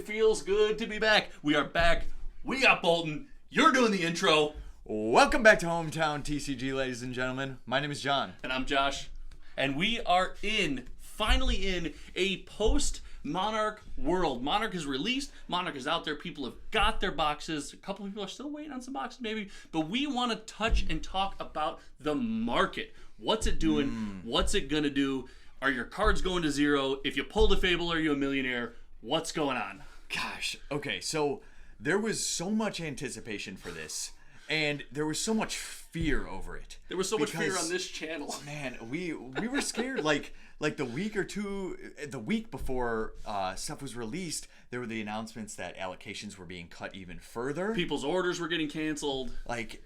It feels good to be back. We are back. We got Bolton. You're doing the intro. Welcome back to Hometown TCG, ladies and gentlemen. My name is John. And I'm Josh. And we are finally in a post-Monarch world. Monarch is released. Monarch is out there. People have got their boxes. A couple people are still waiting on some boxes maybe. But we want to touch and talk about the market. What's it doing? What's it going to do? Are your cards going to zero? If you pulled a Fable, are you a millionaire? What's going on? Gosh, okay, so there was so much anticipation for this, and there was so much fear over it. There was so much fear on this channel. Man, we were scared. like the week before stuff was released, there were the announcements that allocations were being cut even further. People's orders were getting canceled. Like,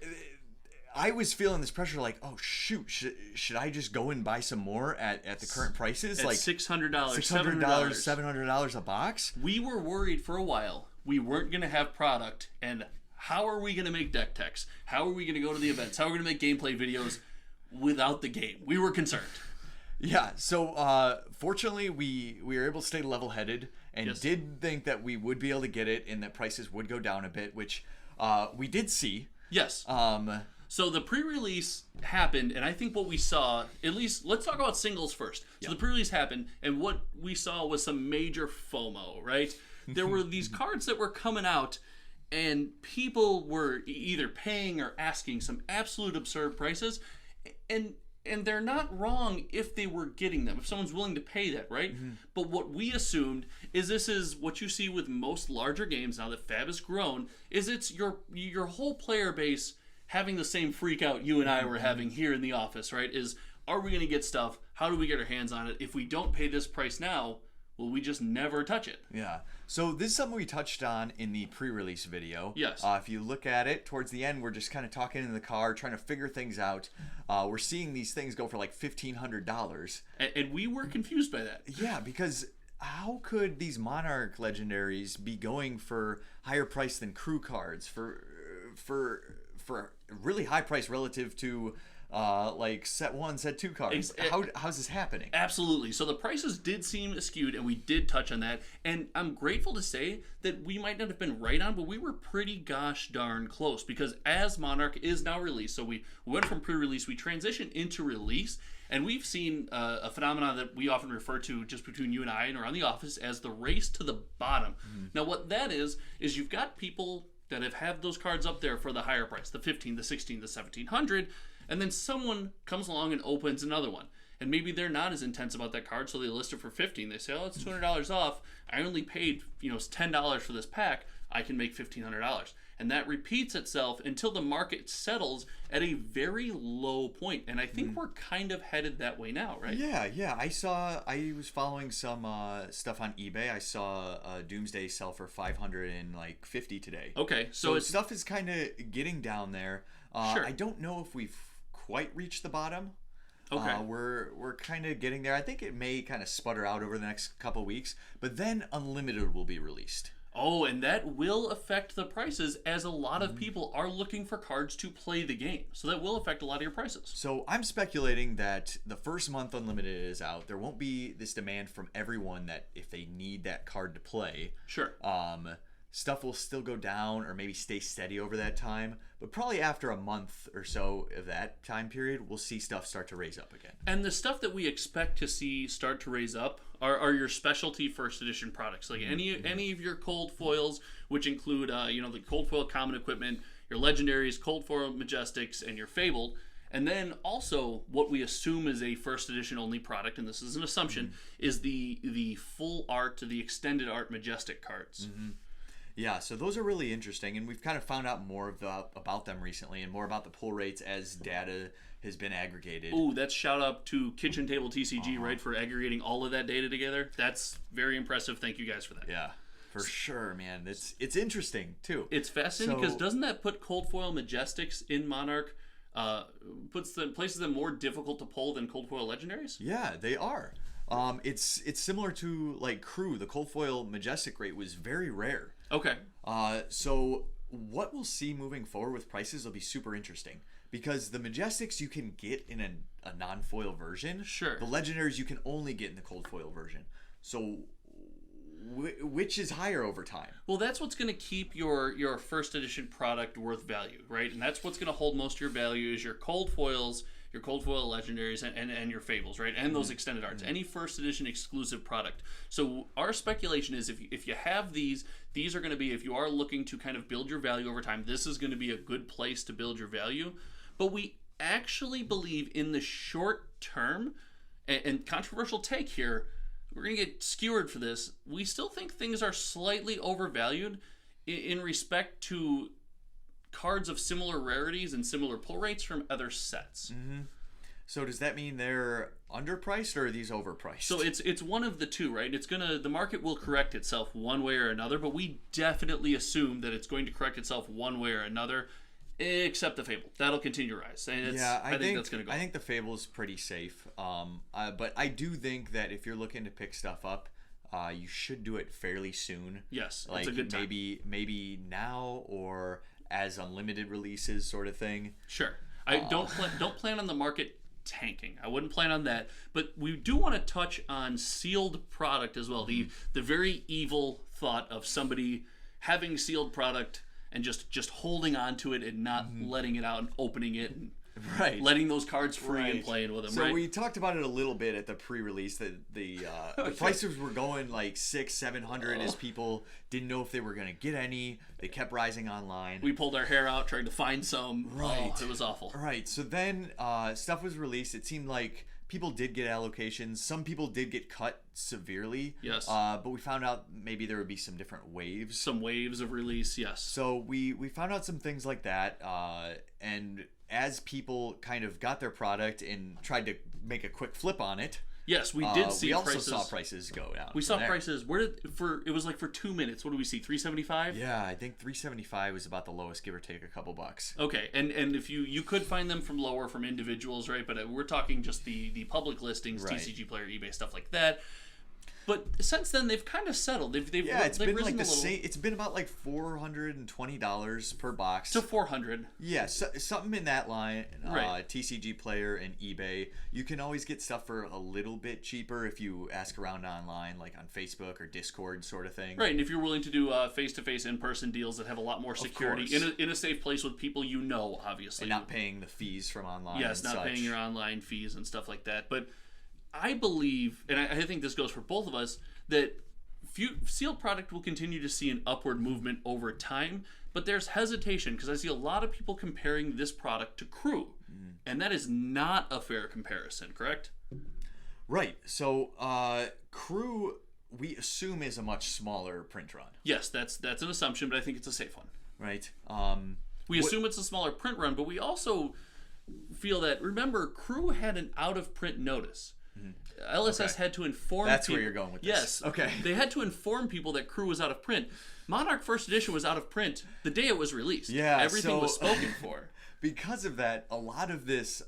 I was feeling this pressure, like, oh shoot, should I just go and buy some more at the current prices? At like $600, $700 a box? We were worried for a while we weren't going to have product, and how are we going to make deck techs? How are we going to go to the events? How are we going to make gameplay videos without the game? We were concerned. Yeah, so fortunately we were able to stay level-headed and did think that we would be able to get it and that prices would go down a bit, which we did see. Yes. So the pre-release happened, and I think what we saw, at least, let's talk about singles first. So the pre-release happened, and what we saw was some major FOMO, right? There were these cards that were coming out, and people were either paying or asking some absolute absurd prices, and they're not wrong if they were getting them, if someone's willing to pay that, right? But what we assumed is this is what you see with most larger games now that Fab has grown, is it's your whole player base having the same freak out you and I were having here in the office, right? Is, are we going to get stuff? How do we get our hands on it? If we don't pay this price now, will we just never touch it? Yeah. So this is something we touched on in the pre-release video. Yes. If you look at it, towards the end, we're just kind of talking in the car, trying to figure things out. We're seeing these things go for like $1,500. And we were confused by that. Yeah, because how could these Monarch legendaries be going for higher price than crew cards for really high price relative to like set 1, set 2 cards? How's this happening? Absolutely. So the prices did seem skewed, and we did touch on that. And I'm grateful to say that we might not have been right on, but we were pretty gosh darn close, because as Monarch is now released, so we went from pre-release, we transitioned into release, and we've seen a phenomenon that we often refer to just between you and I and around the office as the race to the bottom. Now what that is you've got people that have had those cards up there for the higher price, the 15, the 16, the 1700, and then someone comes along and opens another one. And maybe they're not as intense about that card, so they list it for 15. They say, oh, it's $200 off. I only paid, $10 for this pack. I can make $1,500. And that repeats itself until the market settles at a very low point. And I think we're kind of headed that way now, right? Yeah. I was following some stuff on eBay. I saw Doomsday sell for $550 today. Okay, so stuff is kind of getting down there. Sure. I don't know if we've quite reached the bottom. Okay. We're kind of getting there. I think it may kind of sputter out over the next couple weeks, but then Unlimited will be released. Oh, and that will affect the prices, as a lot of people are looking for cards to play the game. So that will affect a lot of your prices. So I'm speculating that the first month Unlimited is out, there won't be this demand from everyone that if they need that card to play. Sure. Stuff will still go down or maybe stay steady over that time. But probably after a month or so of that time period, we'll see stuff start to raise up again. And the stuff that we expect to see start to raise up are your specialty first edition products. Like any of your cold foils, which include the cold foil common equipment, your legendaries, cold foil majestics, and your fabled. And then also what we assume is a first edition only product, and this is an assumption, is the full art, the extended art majestic cards. Yeah, so those are really interesting, and we've kind of found out more about them recently, and more about the pull rates as data has been aggregated. Ooh, that's shout out to Kitchen Table TCG, right, for aggregating all of that data together. That's very impressive. Thank you guys for that. Yeah, for sure, man. It's interesting too. It's fascinating because doesn't that put cold foil majestics in Monarch? Places them more difficult to pull than cold foil legendaries? Yeah, they are. It's similar to like Crew. The cold foil majestic rate was very rare. Okay. So what we'll see moving forward with prices will be super interesting, because the majestics you can get in a non-foil version. Sure. The legendaries you can only get in the cold foil version. So which is higher over time? Well, that's what's going to keep your first edition product worth value, right? And that's what's going to hold most of your value is your cold foils, your cold foil legendaries, and your fables, right? And those extended arts, any first edition exclusive product. So our speculation is if you have these are going to be, if you are looking to kind of build your value over time, this is going to be a good place to build your value. But we actually believe in the short term, and controversial take here, we're going to get skewered for this, we still think things are slightly overvalued in respect to cards of similar rarities and similar pull rates from other sets. Mm-hmm. So does that mean they're underpriced or are these overpriced? So it's one of the two, right? The market will correct itself one way or another, but we definitely assume that it's going to correct itself one way or another, except the Fable. That'll continue to rise. And I think that's going to go. I think the Fable is pretty safe. But I do think that if you're looking to pick stuff up, you should do it fairly soon. Yes, like it's a good time. Maybe now or as unlimited releases sort of thing. Sure. I don't plan on the market tanking. I wouldn't plan on that. But we do want to touch on sealed product as well. The very evil thought of somebody having sealed product and just holding on to it and not letting it out and opening it and letting those cards free and playing with them. So we talked about it a little bit at the pre-release that the prices were going like $600-700 as people didn't know if they were going to get any. They kept rising online. We pulled our hair out trying to find some. Right. Oh, it was awful. Right. So then stuff was released. It seemed like people did get allocations. Some people did get cut severely. Yes. But we found out maybe there would be some different waves. Some waves of release, yes. So we found out some things like that. And as people kind of got their product and tried to make a quick flip on it. Yes, we did see prices. We prices. also saw prices go down. We saw prices. It was like for 2 minutes. What did we see? $375? Yeah, I think $375 was about the lowest, give or take a couple bucks. Okay, and if you could find them from lower from individuals, right? But we're talking just the public listings, right. TCG Player, eBay, stuff like that. But since then, they've kind of settled. They've been like the same. It's been about like $420 per box to $400. Yeah, something in that line. Right. TCG Player and eBay. You can always get stuff for a little bit cheaper if you ask around online, like on Facebook or Discord, sort of thing. Right, and if you're willing to do face-to-face, in-person deals that have a lot more security in a safe place with people you know, obviously, and not paying the fees from online. Yes, not paying your online fees and stuff like that, but. I believe, and I think this goes for both of us, that sealed product will continue to see an upward movement over time, but there's hesitation because I see a lot of people comparing this product to Crew, and that is not a fair comparison, correct? Right. So Crew, we assume, is a much smaller print run. Yes, that's an assumption, but I think it's a safe one. Right. We assume it's a smaller print run, but we also feel that, remember, Crew had an out-of-print notice. LSS had to inform That's people. Where you're going with this. Yes. Okay. They had to inform people that Crew was out of print. Monarch First Edition was out of print the day it was released. Yeah. Everything was spoken for. Because of that, a lot of these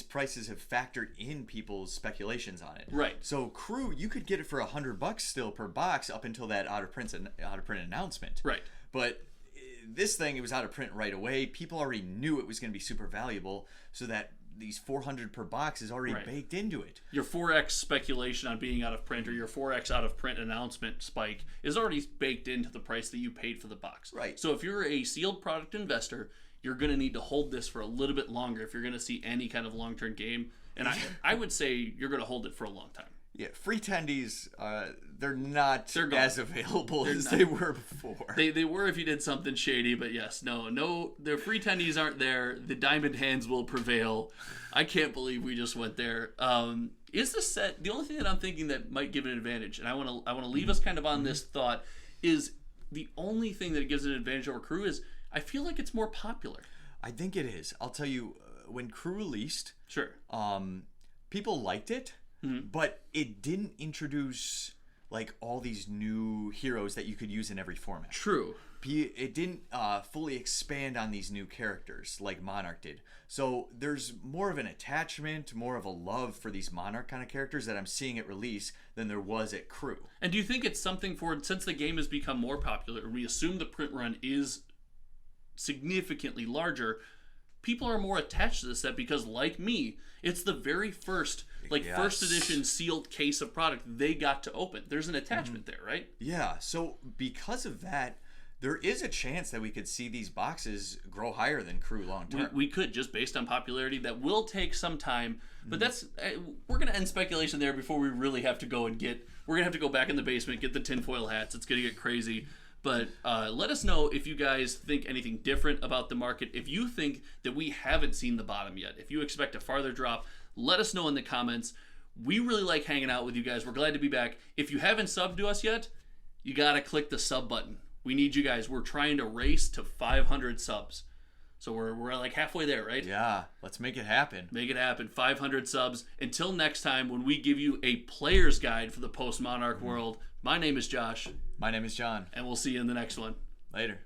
prices have factored in people's speculations on it. Right. So Crew, you could get it for $100 still per box up until that out of print announcement. Right. But this thing, it was out of print right away. People already knew it was going to be super valuable, so that these $400 per box is already baked into it. Your 4x speculation on being out of print or your 4x out of print announcement spike is already baked into the price that you paid for the box. Right. So if you're a sealed product investor, you're going to need to hold this for a little bit longer if you're going to see any kind of long-term game. And I would say you're going to hold it for a long time. Yeah, free tendies, they're not gone. as available as they were before. They were if you did something shady, but yes, no, the free tendies aren't there. The diamond hands will prevail. I can't believe we just went there. Is the set the only thing that I'm thinking that might give it an advantage? And I want to leave us kind of on this thought. Is the only thing that it gives an advantage over Crew is I feel like it's more popular. I think it is. I'll tell you, when Crew released, sure, people liked it. But it didn't introduce like all these new heroes that you could use in every format. True. It didn't fully expand on these new characters like Monarch did. So there's more of an attachment, more of a love for these Monarch kind of characters that I'm seeing at release than there was at Crew. And do you think it's something since the game has become more popular, we assume the print run is significantly larger, people are more attached to this set because, like me, it's the very first, first edition sealed case of product they got to open. There's an attachment there, right? Yeah. So because of that, there is a chance that we could see these boxes grow higher than Crew long term. We could, just based on popularity. That will take some time, but that's we're gonna end speculation there before we really have to go and get. We're gonna have to go back in the basement, get the tinfoil hats. It's gonna get crazy. But let us know if you guys think anything different about the market. If you think that we haven't seen the bottom yet, if you expect a farther drop, let us know in the comments. We really like hanging out with you guys. We're glad to be back. If you haven't subbed to us yet, you gotta click the sub button. We need you guys. We're trying to race to 500 subs. So we're like halfway there, right? Yeah, let's make it happen. Make it happen. 500 subs. Until next time, when we give you a player's guide for the post-Monarch world, my name is Josh. My name is John. And we'll see you in the next one. Later.